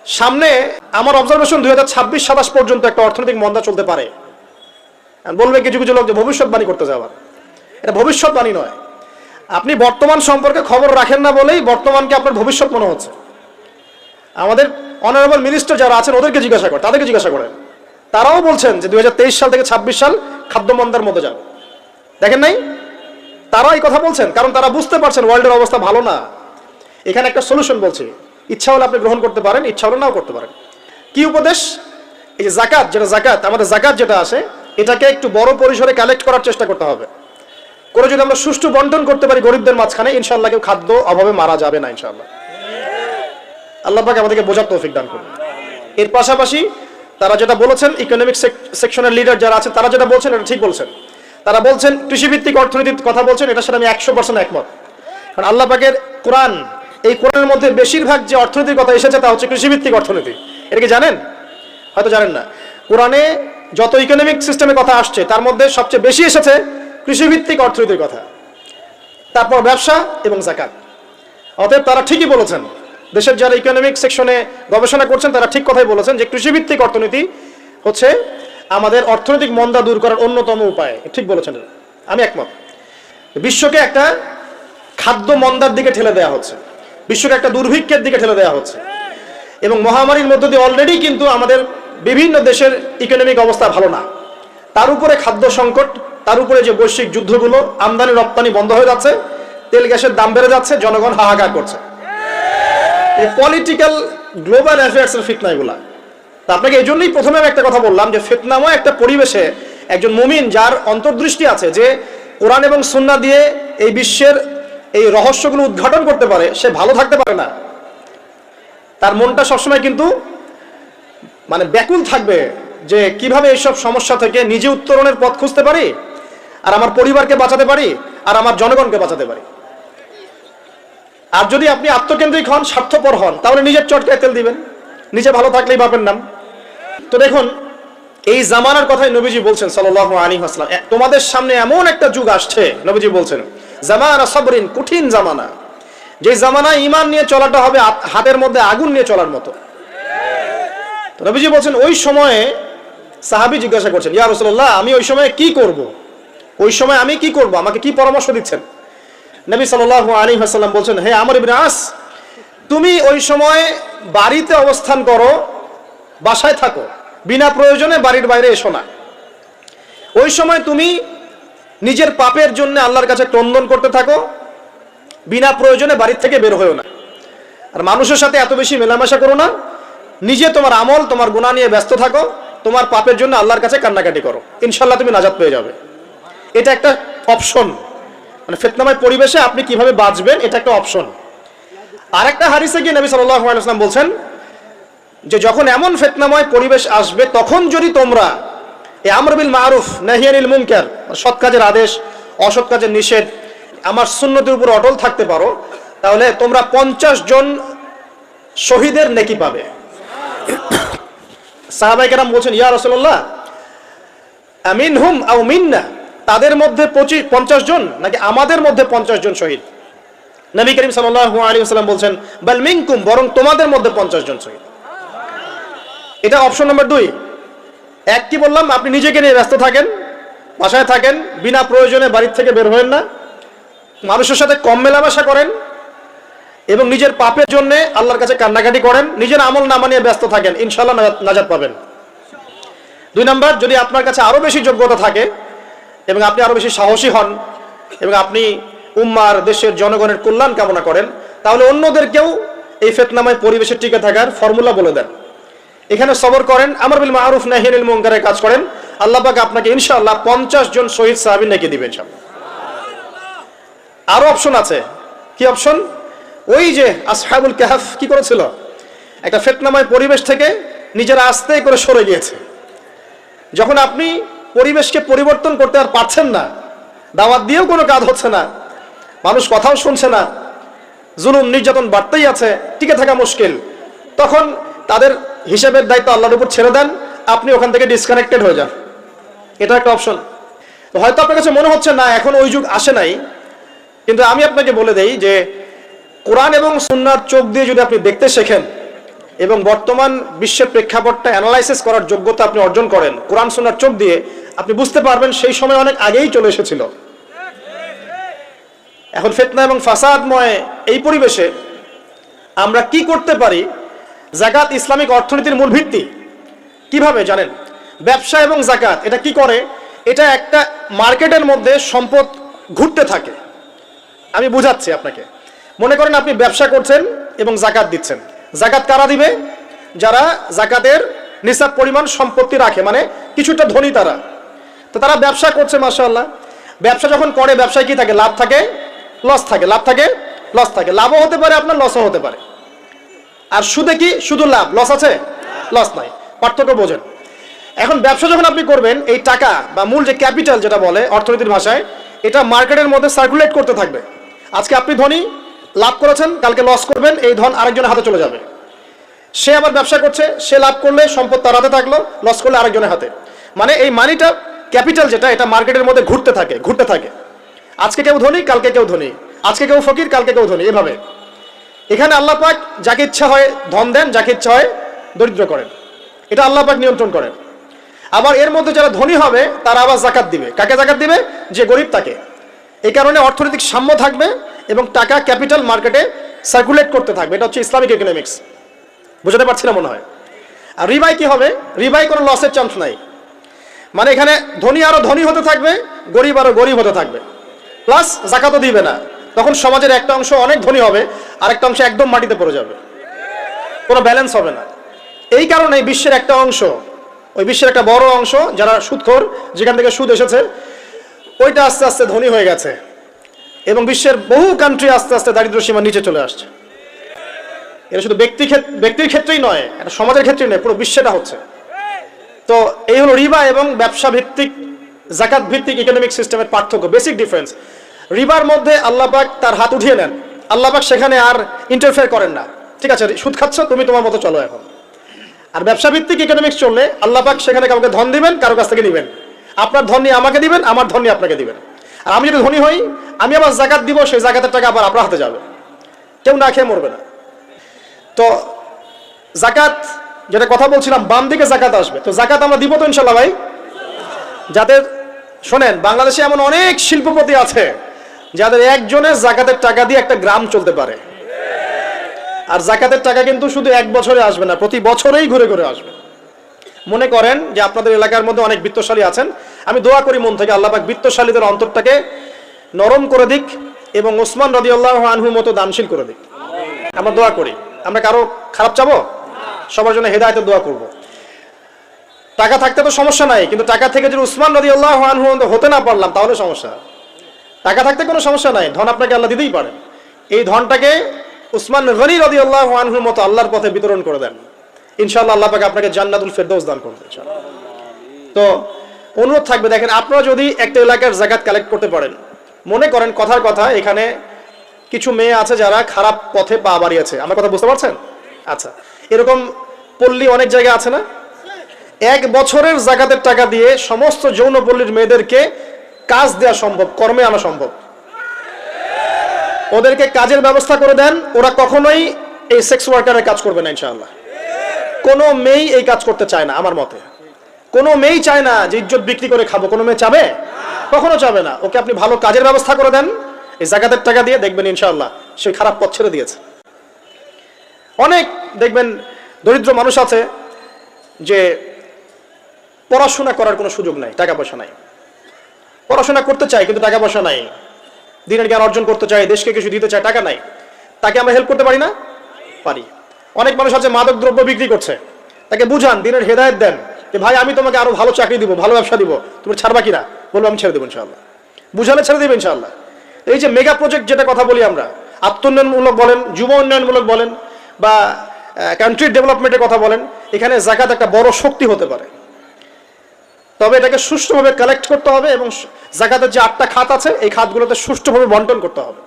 সামনে আমার অবজারভেশন 2026-27 পর্যন্ত একটা অর্থনৈতিক মন্দা চলতে পারে। বলবে কিছু কিছু লোক যে ভবিষ্যৎবাণী করতে যাওয়ার, এটা ভবিষ্যৎবাণী নয়। আপনি বর্তমান সম্পর্কে খবর রাখেন না বলেই বর্তমানকে আপনার ভবিষ্যৎ মনে হচ্ছে। আমাদের অনারেবল মিনিস্টার যারা আছেন ওদেরকে জিজ্ঞাসা করেন, তাদেরকে জিজ্ঞাসা করেন, তারাও বলছেন যে 2023 সাল থেকে 26 সাল খাদ্য মন্দার মধ্যে যাবে। দেখেন নাই, তারা এই কথা বলছেন কারণ তারা বুঝতে পারছেন ওয়ার্ল্ডের অবস্থা ভালো না। এখানে একটা সলিউশন বলছি, ইচ্ছা হলে আপনি গ্রহণ করতে পারেন, ইচ্ছা হলে নাও করতে পারেন। কি উপদেশ? এই যে জাকাত, আমাদের জাকাত যেটা আসে, এটাকে একটু বড় পরিসরে কালেক্ট করার চেষ্টা করতে হবে। করে যদি আমরা সুষ্ঠু বন্টন করতে পারি গরিবদের মাঝখানে, ইনশাআল্লাহ কেউ খাদ্য অভাবে মারা যাবে না ইনশাআল্লাহ। আল্লাহ পাক আমাদেরকে বোঝার তৌফিক দান করুন। এর পাশাপাশি তারা যেটা বলেছেন, ইকোনমিক সেকশনের লিডার যারা আছে তারা যেটা বলছেন এটা ঠিক বলছেন। তারা বলছেন কৃষিভিত্তিক অর্থনীতির কথা বলছেন, এটার সাথে আমি 100% একমত। কারণ আল্লাহ পাকের কোরআন, এই কোরআনের মধ্যে বেশিরভাগ যে অর্থনীতির কথা এসেছে তা হচ্ছে কৃষিভিত্তিক অর্থনীতি। এটা কি জানেন? হয়তো জানেন না। কোরআনে যত ইকোনমিক সিস্টেমের কথা আসছে তার মধ্যে সবচেয়ে বেশি এসেছে কৃষিভিত্তিক অর্থনীতির কথা, তারপর ব্যবসা এবং যাকাত। অতএব তারা ঠিকই বলেছেন, দেশের যারা ইকোনমিক সেকশনে গবেষণা করছেন তারা ঠিক কথাই বলেছেন যে কৃষিভিত্তিক অর্থনীতি হচ্ছে আমাদের অর্থনৈতিক মন্দা দূর করার অন্যতম উপায়। ঠিক বলেছেন, আমি একমত। বিশ্বকে একটা খাদ্য মন্দার দিকে ঠেলে দেওয়া হচ্ছে, বিশ্বকে একটা দুর্ভিক্ষের দিকে ঠেলে দেওয়া হচ্ছে, এবং মহামারীর মধ্য দিয়ে অলরেডি কিন্তু আমাদের বিভিন্ন দেশের ইকোনমিক অবস্থা ভালো না। তার উপরে খাদ্য সংকট, তার উপরে যে বৈশ্বিক যুদ্ধগুলো, আমদানি রপ্তানি বন্ধ হয়ে যাচ্ছে, তেল গ্যাসের দাম বেড়ে যাচ্ছে, জনগণ হাহাকার করছে। এই পলিটিক্যাল গ্লোবাল অ্যাফেয়ার্স এর ফিতনা এগুলা। তা আপনাকে এই জন্যই প্রথমে আমি একটা কথা বললাম যে ফিতনাময় একটা পরিবেশে একজন মুমিন যার অন্তর্দৃষ্টি আছে, যে কোরআন এবং সুন্নাহ দিয়ে এই বিশ্বের এই রহস্যগুলো উদ্ঘাটন করতে পারে, সে ভালো থাকতে পারে না। তার মনটা সবসময় কিন্তু মানে ব্যাকুল থাকবে যে কিভাবে এইসব সমস্যা থেকে নিজে উত্তরণের পথ খুঁজতে পারি, আর আমার পরিবারকে বাঁচাতে পারি, আর আমার জনগণকে বাঁচাতে পারি। আর যদি আপনি আত্মকেন্দ্রিক হন, স্বার্থপর হন, তাহলে নিজের চটকায় তেল দিবেন, নিজে ভালো থাকলেই বাপের নাম। তো দেখুন, এই জামানার কথাই নবীজি বলছেন সাল্লাল্লাহু আলাইহি ওয়াসাল্লাম, তোমাদের সামনে এমন একটা যুগ আসছে, নবীজি বলছেন জামানা সাবরিন, কঠিন জামানা, যে জামানায় ঈমান নিয়ে চলাটা হবে হাতের মধ্যে আগুন নিয়ে চলার মতো। তো নবীজি বলছেন ওই সময়ে, সাহাবী জিজ্ঞাসা করছেন, ইয়া রাসূলুল্লাহ, আমি ওই সময়ে কি করব? ওই সময় আমি কি করব, আমাকে কি পরামর্শ দিচ্ছেন? নবী সাল্লাল্লাহু আলাইহি ওয়াসাল্লাম বলছেন, হে আমর ইবনে আস, তুমি ওই সময় বাড়িতে অবস্থান করো, বাসায় থাকো, বিনা প্রয়োজনে বাড়ির বাইরে এসো না। ওই সময় তুমি নিজের পাপের জন্য আল্লাহর কাছে ক্রন্দন করতে থাকো, বিনা প্রয়োজনে বাড়ির থেকে বের হয়েও না। আর মানুষের সাথে এত বেশি মেলামেশা করো না, নিজে তোমার আমল, তোমার গুনাহ নিয়ে ব্যস্ত থাকো, তোমার পাপের জন্য আল্লাহর কাছে কান্নাকাটি করো, ইনশাআল্লাহ তুমি নাজাত পেয়ে যাবে। এটা একটা অপশন, মানে ফিতনাময় পরিবেশে আপনি কিভাবে বাঁচবেন, এটা একটা অপশন। আর একটা হাদিসে গিয়ে নবী সাল্লাল্লাহু আলাইহি ওয়াসাল্লাম বলছেন যে যখন এমন ফিতনাময় পরিবেশ আসবে, তখন যদি তোমরা এই আমর বিল মারুফ নাহি আনিল মুনকার, সৎ কাজের আদেশ, অসৎ কাজের নিষেধ, আমার সুন্নতের উপর অটল থাকতে পারো, তাহলে তোমরা 50 জন শহীদের নেকি পাবে। সাহাবায়ে কেরাম বলছেন, ইয়া রাসূলুল্লাহ, আমিনহুম আও মিন্না, তাদের মধ্যে 50 জন নাকি আমাদের মধ্যে 50 জন শহীদ? নবী করিম সাল্লাল্লাহু আলাইহি ওয়াসাল্লাম বলছেন, বাল মিনকুম, বরং তোমাদের মধ্যে 50 জন শহীদ। এটা অপশন নাম্বার 2। এক কি বললাম, আপনি নিজেকে নিয়ে ব্যস্ত থাকেন, বাসায় থাকেন, বিনা প্রয়োজনে বাড়ির থেকে বের হবেন না, মানুষের সাথে কম মেলামেশা করেন, এবং নিজের পাপের জন্য আল্লাহর কাছে কান্নাকাটি করেন, নিজের আমল নামা নিয়ে ব্যস্ত থাকেন, ইনশাআল্লাহ নাজাত পাবেন। 2 নাম্বার, যদি আপনার কাছে আরো বেশি যোগ্যতা থাকে এবং আপনি আরো বেশি সাহসী হন এবং আপনি উম্মার, দেশের জনগণের কল্যাণ কামনা করেন, তাহলে অন্যদেরকেও এই ফিতনাময় পরিবেশে টিকে থাকার ফর্মুলা বলে দেন। এখানে সবর করেন, আমর বিল মারুফ নাহি আনিল মুনকারের কাজ করেন, আল্লাহ পাক আপনাকে ইনশাআল্লাহ 50 জন শহীদ সাহাবী নেকি দিবেন ইনশাআল্লাহ। আরো অপশন আছে। কি অপশন? ওই যে আসহাবুল কাহফ কি করেছিল, একটা ফিতনাময় পরিবেশ থেকে নিজেরা আস্তে করে সরে গিয়েছে। যখন আপনি পরিবেশকে পরিবর্তন করতে আর পারছেন না, দাওয়াত দিয়েও কোনো কাজ হচ্ছে না, মানুষ কথাও শুনছে না, জুলুম নির্যাতন বাড়তেই আছে, টিকে থাকা মুশকিল, তখন তাদের হিসাবের দায়িত্ব আল্লাহর উপর ছেড়ে দেন, আপনি ওখান থেকে ডিসকানেক্টেড হয়ে যান। এটা একটা অপশন। তো হয়তো আপনার কাছে মনে হচ্ছে না এখন ওই যুগ আসে নাই, কিন্তু আমি আপনাকে বলে দেই যে কোরআন এবং সুন্নাহর চোখ দিয়ে যদি আপনি দেখতে শেখেন এবং বর্তমান বিশ্বের প্রেক্ষাপটটা অ্যানালাইসিস করার যোগ্যতা আপনি অর্জন করেন কোরআন সুন্নাহর চোখ দিয়ে, আপনি বুঝতে পারবেন সেই সময় অনেক আগেই চলে এসেছিল। এখন ফিতনা এবং ফাসাদময় এই পরিবেশে আমরা কি করতে পারি? যাকাত ইসলামিক অর্থনীতির মূল ভিত্তি। কিভাবে জানেন? ব্যবসা এবং যাকাত এটা কি করে? এটা একটা মার্কেটের মধ্যে সম্পদ ঘুরতে থাকে। আমি বুঝাচ্ছি আপনাকে। মনে করেন আপনি ব্যবসা করছেন এবং যাকাত দিচ্ছেন। যাকাত কারা দিবে? যারা যাকাতের নিসাব পরিমাণ সম্পত্তি রাখে, মানে কিছুটা ধনী তারা। তো তারা ব্যবসা করছে, মাশাআল্লাহ। ব্যবসা যখন করে, ব্যবসায় কি থাকে? লাভ থাকে, লস থাকে, লাভ থাকে, লস থাকে। লাভও হতে পারে আপনার, লসও হতে পারে। আর সুদে কি শুধু লাভ, লস আছে? লস নাই। পার্থক্য বোঝেন। এখন ব্যবসা যখন আপনি করবেন, এই টাকা বা মূল যে ক্যাপিটাল যেটা বলে অর্থনীতির ভাষায়, এটা মার্কেটের মধ্যে সার্কুলেট করতে থাকবে। আজকে আপনি ধনী, লাভ করেছেন, কালকে লস করবেন, এই ধন আরেকজনের হাতে চলে যাবে। সে আবার ব্যবসা করছে, সে লাভ করলে সম্পদ তার হাতে থাকলো, লস করলে আরেকজনের হাতে। মানে এই মানিটা, ক্যাপিটাল যেটা, এটা মার্কেটের মধ্যে ঘুরতে থাকে, ঘুরতে থাকে। আজকে কেউ ধনী, কালকে কেউ ধনী, আজকে কেউ ফকির, কালকে কেউ ধনী, এভাবে। এখানে আল্লাহ পাক যাকে ইচ্ছা হয় ধন দেন, যাকে ইচ্ছা হয় দরিদ্র করেন। এটা আল্লাহ পাক নিয়ন্ত্রণ করেন। আবার এর মধ্যে যারা ধনী হবে তারা আবার যাকাত দিবে। কাকে যাকাত দিবে? যে গরিব তাকে। এই কারণে অর্থনৈতিক সাম্য থাকবে এবং টাকা, ক্যাপিটাল মার্কেটে সার্কুলেট করতে থাকবে। এটা হচ্ছে ইসলামিক ইকোনমিক্স। বুঝতে পারছি না মনে হয়? আর রিবাই কি হবে? রিবাই কোনো লসের চান্স নাই। মানে এখানে ধনী আরো ধনী হতে থাকবে, গরিব আরো গরিব হতে থাকবে, প্লাস যাকাতও দিবে না। তখন সমাজের একটা অংশ অনেক ধনী হবে, আরেকটা অংশ একদম মাটিতে পড়ে যাবে, কোনো ব্যালেন্স হবে না। এই কারণে বিশ্বের একটা অংশ, ওই বিশ্বের একটা বড় অংশ যারা সুদখোর, যেখান থেকে সুদ এসেছে, ওইটা আস্তে আস্তে ধনী হয়ে গেছে এবং বিশ্বের বহু কান্ট্রি আস্তে আস্তে দারিদ্র সীমার নিচে চলে আসছে। এটা শুধু ব্যক্তির ক্ষেত্রেই নয়, এটা সমাজের ক্ষেত্রেই নয়, পুরো বিশ্বটা হচ্ছে। তো এই হলো রিবা এবং ব্যবসা ভিত্তিক, যাকাত ভিত্তিক ইকোনমিক সিস্টেমের পার্থক্য, বেসিক ডিফারেন্স। রিবার মধ্যে আল্লাহ পাক তার হাত উঠিয়ে নেন, আল্লাহ পাক সেখানে আর ইন্টারফেয়ার করেন না। ঠিক আছে, সুদ খাচ্ছ, তুমি তোমার মতো চলো এখন। আর ব্যবসা ভিত্তিক ইকোনমিক্স চললে আল্লাহ পাক সেখানে কাউকে ধন দিবেন, কারো কাছ থেকে নিবেন। আপনার ধন নিয়ে আমাকে দিবেন, আমার ধন নিয়ে আপনাকে দিবেন। আর আমি যদি ধনী হই, আমি আবার যাকাত দিব, সেই যাকাতের টাকা আবার আপনার হাতে যাবে, কেউ না খেয়ে মরবে না। তো যাকাত, যেটা কথা বলছিলাম, বাম দিকে যাকাত আসবে। তো যাকাত আমরা দিব তো ইনশাল্লাহ ভাই। যাদের, শোনেন, বাংলাদেশে এমন অনেক শিল্পপতি আছে যাদের একজনের যাকাতের টাকা দিয়ে একটা গ্রাম চলতে পারে। আর যাকাতের টাকা কিন্তু শুধু এক বছরে আসবে না, প্রতি বছরেই ঘুরে ঘুরে আসবে। মনে করেন যে আপনাদের এলাকার মধ্যে অনেক বিত্তশালী আছেন, আমি দোয়া করি মন থেকে আল্লাহ পাক বিত্তশালীদের অন্তরটাকে নরম করে দিক এবং ওসমান রাদিয়াল্লাহু আনহুর মতো দানশীল করে দিক। আমরা দোয়া করি। আমরা কারো খারাপ চাবো? সবার জন্য হেদায়েতের দোয়া করব। টাকা থাকতে তো সমস্যা নাই, কিন্তু টাকা থেকে যদি উসমান রাদিয়াল্লাহু আনহু হতে না পারলাম তাহলে সমস্যা। টাকা থাকতে কোনো সমস্যা নাই, ধন আপনাকে আল্লাহ দিতেই পারেন। এই ধনটাকে উসমান গনি রাদিয়াল্লাহু আনহুর মতো আল্লাহর পথে বিতরণ করে দেন, ইনশাআল্লাহ আল্লাহ পাক আপনাকে জান্নাতুল ফেরদৌস দান করবেন ইনশাআল্লাহ। তো অনুরোধ থাকবে, দেখেন, আপনারা যদি একটা এলাকার যাকাত কালেক্ট করতে পারেন, মনে করেন কথার কথা এখানে কিছু মেয়ে আছে যারা খারাপ পথে পা বাড়িয়েছে, আমার কথা বুঝতে পারছেন? আচ্ছা, এরকম পল্লী অনেক জায়গা আছে না? এক বছরের যাকাতের টাকা দিয়ে সমস্ত যৌনপল্লীর মেয়েদেরকে কাজ দেওয়া সম্ভব, কর্মে আনা সম্ভব। ওদেরকে কাজের ব্যবস্থা করে দেন, ওরা কখনোই এই সেক্স ওয়ার্কারের কাজ করবে না ইনশাআল্লাহ। কোনো মেয়েই এই কাজ করতে চায় না আমার মতে। কোনো মেয়েই চায় না যে ইজ্জত বিক্রি করে খাবো, কোনো মেয়ে চাবে? কখনো চাবে না। ওকে আপনি ভালো কাজের ব্যবস্থা করে দেন এই যাকাতের টাকা দিয়ে, দেখবেন ইনশাআল্লাহ সে খারাপ পথ ছেড়ে দিয়েছে। অনেক দেখবেন দরিদ্র মানুষ আছে যে পড়াশোনা করার কোনো সুযোগ নাই, টাকা পয়সা নাই, পড়াশোনা করতে চায় কিন্তু টাকা পয়সা নাই, দিনের জ্ঞান অর্জন করতে চায়, দেশকে কিছু দিতে চায়, টাকা নাই। তাকে আমরা হেল্প করতে পারি না? পারি। অনেক মানুষ আছে মাদক দ্রব্য বিক্রি করছে, তাকে বুঝান, দিনের হেদায়েত দেন যে ভাই আমি তোমাকে আরো ভালো চাকরি দিব, ভালো ব্যবসা দিব, তুমি ছাড়বা কিনা? বলবো আমি ছেড়ে দেবো ইনশাআল্লাহ। বুঝালে ছেড়ে দেবে ইনশাআল্লাহ। এই যে মেগা প্রজেক্ট যেটা কথা বলি আমরা, আত্মোন্নয়নমূলক বলেন, যুব উন্নয়নমূলক বলেন, বা কান্ট্রি ডেভেলপমেন্টের কথা বলেন, এখানে যাকাত একটা বড় শক্তি হতে পারে। তবে এটাকে সুষ্ঠুভাবে কালেক্ট করতে হবে এবং যাকাতের যে 8টা খাত আছে এই খাতগুলোতে সুষ্ঠুভাবে বন্টন করতে হবে।